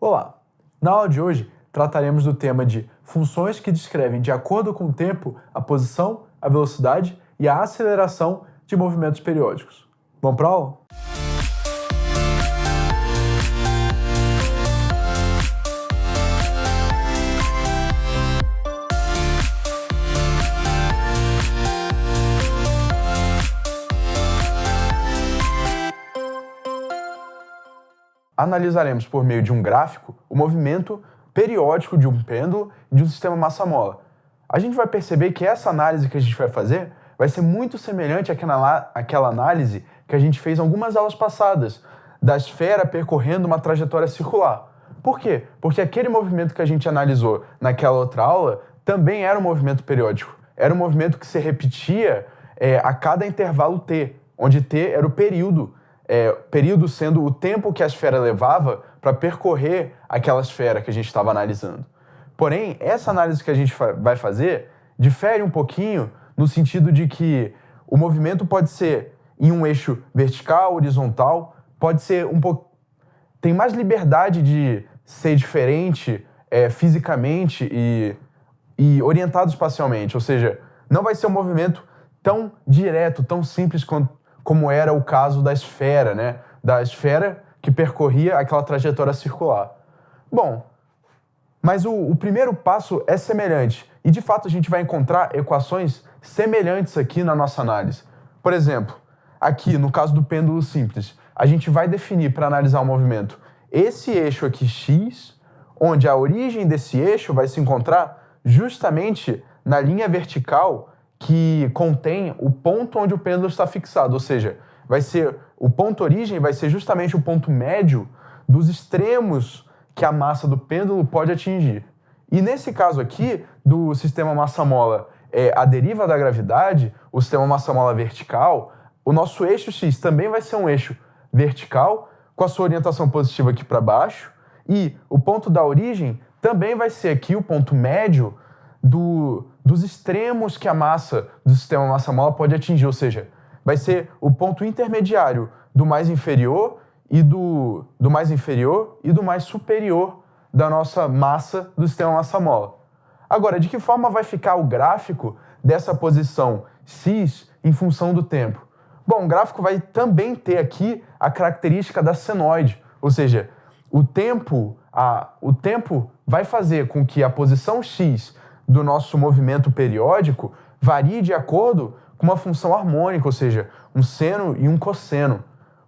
Olá! Na aula de hoje, trataremos do tema de funções que descrevem de acordo com o tempo a posição, a velocidade e a aceleração de movimentos periódicos. Vamos para a aula? Analisaremos por meio de um gráfico o movimento periódico de um pêndulo e de um sistema massa-mola. A gente vai perceber que essa análise que a gente vai fazer vai ser muito semelhante àquela análise que a gente fez em algumas aulas passadas, da esfera percorrendo uma trajetória circular. Por quê? Porque aquele movimento que a gente analisou naquela outra aula também era um movimento periódico. Era um movimento que se repetia a cada intervalo t, onde t era o período sendo o tempo que a esfera levava para percorrer aquela esfera que a gente estava analisando. Porém, essa análise que a gente vai fazer difere um pouquinho no sentido de que o movimento pode ser em um eixo vertical, horizontal, pode ser tem mais liberdade de ser diferente fisicamente e orientado espacialmente, ou seja, não vai ser um movimento tão direto, tão simples como era o caso da esfera, né? Da esfera que percorria aquela trajetória circular. Bom, mas o primeiro passo é semelhante e, de fato, a gente vai encontrar equações semelhantes aqui na nossa análise. Por exemplo, aqui, no caso do pêndulo simples, a gente vai definir para analisar o movimento esse eixo aqui x, onde a origem desse eixo vai se encontrar justamente na linha vertical que contém o ponto onde o pêndulo está fixado, ou seja, o ponto origem vai ser justamente o ponto médio dos extremos que a massa do pêndulo pode atingir. E nesse caso aqui, do sistema massa-mola a deriva da gravidade, o sistema massa-mola vertical, o nosso eixo x também vai ser um eixo vertical, com a sua orientação positiva aqui para baixo, e o ponto da origem também vai ser aqui o ponto médio dos extremos que a massa do sistema massa-mola pode atingir, ou seja, vai ser o ponto intermediário do mais inferior e do mais superior da nossa massa do sistema massa-mola. Agora, de que forma vai ficar o gráfico dessa posição x em função do tempo? Bom, o gráfico vai também ter aqui a característica da senoide, ou seja, o tempo vai fazer com que a posição x do nosso movimento periódico varie de acordo com uma função harmônica, ou seja, um seno e um cosseno.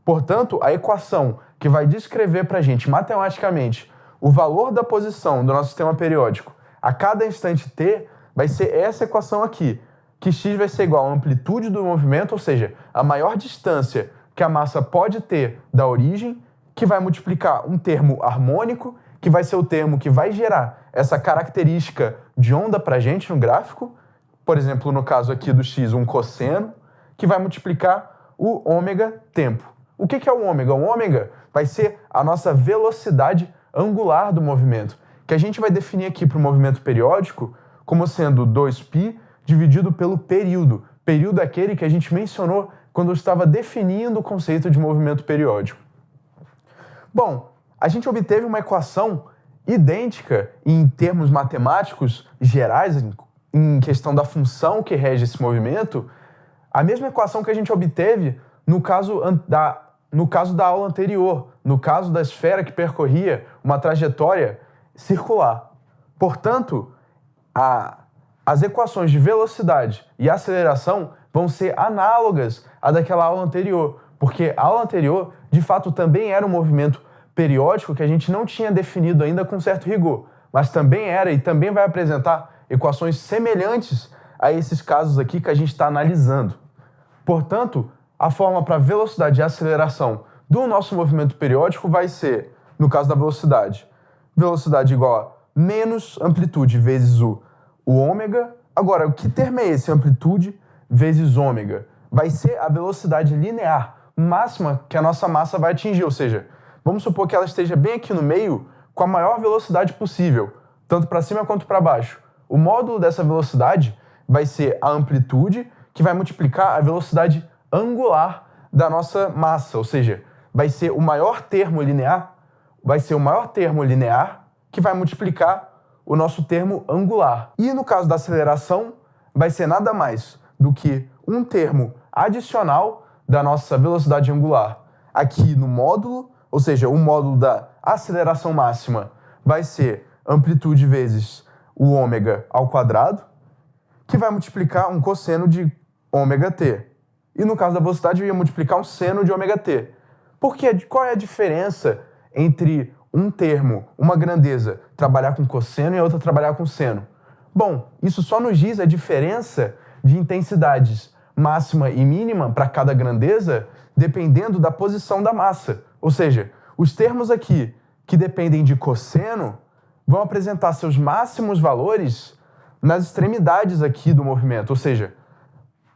Portanto, a equação que vai descrever para a gente matematicamente o valor da posição do nosso sistema periódico a cada instante t vai ser essa equação aqui, que x vai ser igual à amplitude do movimento, ou seja, a maior distância que a massa pode ter da origem, que vai multiplicar um termo harmônico, que vai ser o termo que vai gerar essa característica de onda para a gente no gráfico, por exemplo, no caso aqui do x, um cosseno, que vai multiplicar o ômega tempo. O que é o ômega? O ômega vai ser a nossa velocidade angular do movimento, que a gente vai definir aqui para o movimento periódico como sendo 2π dividido pelo período. Período é aquele que a gente mencionou quando eu estava definindo o conceito de movimento periódico. Bom, a gente obteve uma equação idêntica em termos matemáticos gerais, em questão da função que rege esse movimento, a mesma equação que a gente obteve no caso da aula anterior, no caso da esfera que percorria uma trajetória circular. Portanto, as equações de velocidade e aceleração vão ser análogas à daquela aula anterior, porque a aula anterior, de fato, também era um movimento periódico que a gente não tinha definido ainda com certo rigor, mas também era e também vai apresentar equações semelhantes a esses casos aqui que a gente está analisando. Portanto, a fórmula para velocidade e aceleração do nosso movimento periódico vai ser, no caso da velocidade igual a menos amplitude vezes o ômega. Agora, o que termo é esse? Amplitude vezes ômega. Vai ser a velocidade linear máxima que a nossa massa vai atingir, ou seja, vamos supor que ela esteja bem aqui no meio com a maior velocidade possível, tanto para cima quanto para baixo. O módulo dessa velocidade vai ser a amplitude, que vai multiplicar a velocidade angular da nossa massa, ou seja, vai ser o maior termo linear, vai ser o maior termo linear que vai multiplicar o nosso termo angular. E no caso da aceleração, vai ser nada mais do que um termo adicional da nossa velocidade angular aqui no módulo, ou seja, o módulo da aceleração máxima vai ser amplitude vezes o ômega ao quadrado, que vai multiplicar um cosseno de ômega t. E no caso da velocidade, eu ia multiplicar um seno de ômega t. Qual é a diferença entre um termo, uma grandeza, trabalhar com cosseno e a outra trabalhar com seno? Bom, isso só nos diz a diferença de intensidades máxima e mínima para cada grandeza, dependendo da posição da massa. Ou seja, os termos aqui que dependem de cosseno vão apresentar seus máximos valores nas extremidades aqui do movimento. Ou seja,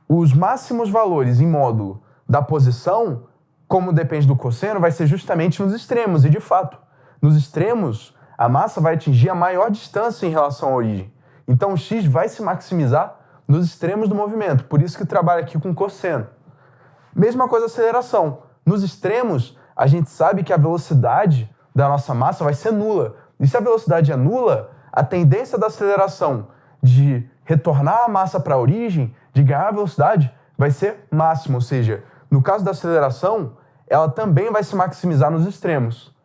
os máximos valores em módulo da posição, como depende do cosseno, vai ser justamente nos extremos. E, de fato, nos extremos, a massa vai atingir a maior distância em relação à origem. Então, o x vai se maximizar nos extremos do movimento. Por isso que trabalha aqui com cosseno. Mesma coisa a aceleração. Nos extremos, a gente sabe que a velocidade da nossa massa vai ser nula. E se a velocidade é nula, a tendência da aceleração de retornar a massa para a origem, de ganhar velocidade, vai ser máxima. Ou seja, no caso da aceleração, ela também vai se maximizar nos extremos.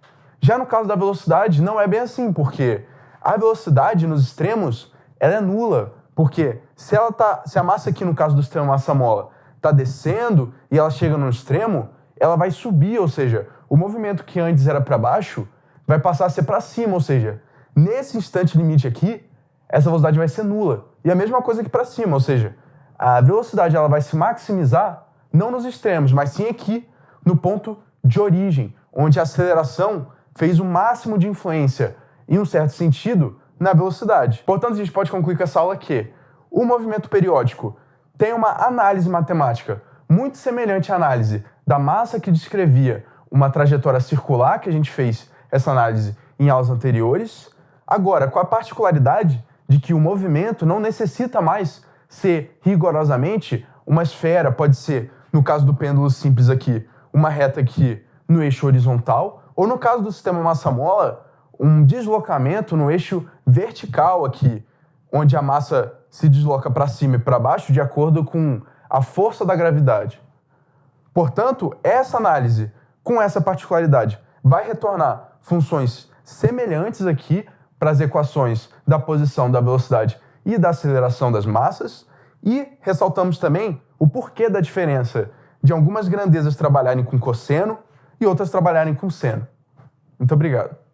Já no caso da velocidade, não é bem assim, porque a velocidade nos extremos ela é nula. Porque se a massa aqui, no caso do sistema massa-mola, está descendo e ela chega no extremo, ela vai subir, ou seja, o movimento que antes era para baixo vai passar a ser para cima, ou seja, nesse instante limite aqui, essa velocidade vai ser nula. E a mesma coisa aqui para cima, ou seja, a velocidade ela vai se maximizar não nos extremos, mas sim aqui no ponto de origem, onde a aceleração fez o máximo de influência, em um certo sentido, na velocidade. Portanto, a gente pode concluir com essa aula que o movimento periódico tem uma análise matemática muito semelhante à análise da massa que descrevia uma trajetória circular, que a gente fez essa análise em aulas anteriores, agora com a particularidade de que o movimento não necessita mais ser rigorosamente uma esfera, pode ser, no caso do pêndulo simples aqui, uma reta aqui no eixo horizontal, ou no caso do sistema massa-mola, um deslocamento no eixo vertical aqui, onde a massa se desloca para cima e para baixo de acordo com a força da gravidade. Portanto, essa análise, com essa particularidade, vai retornar funções semelhantes aqui para as equações da posição, da velocidade e da aceleração das massas, e ressaltamos também o porquê da diferença de algumas grandezas trabalharem com cosseno e outras trabalharem com seno. Muito obrigado.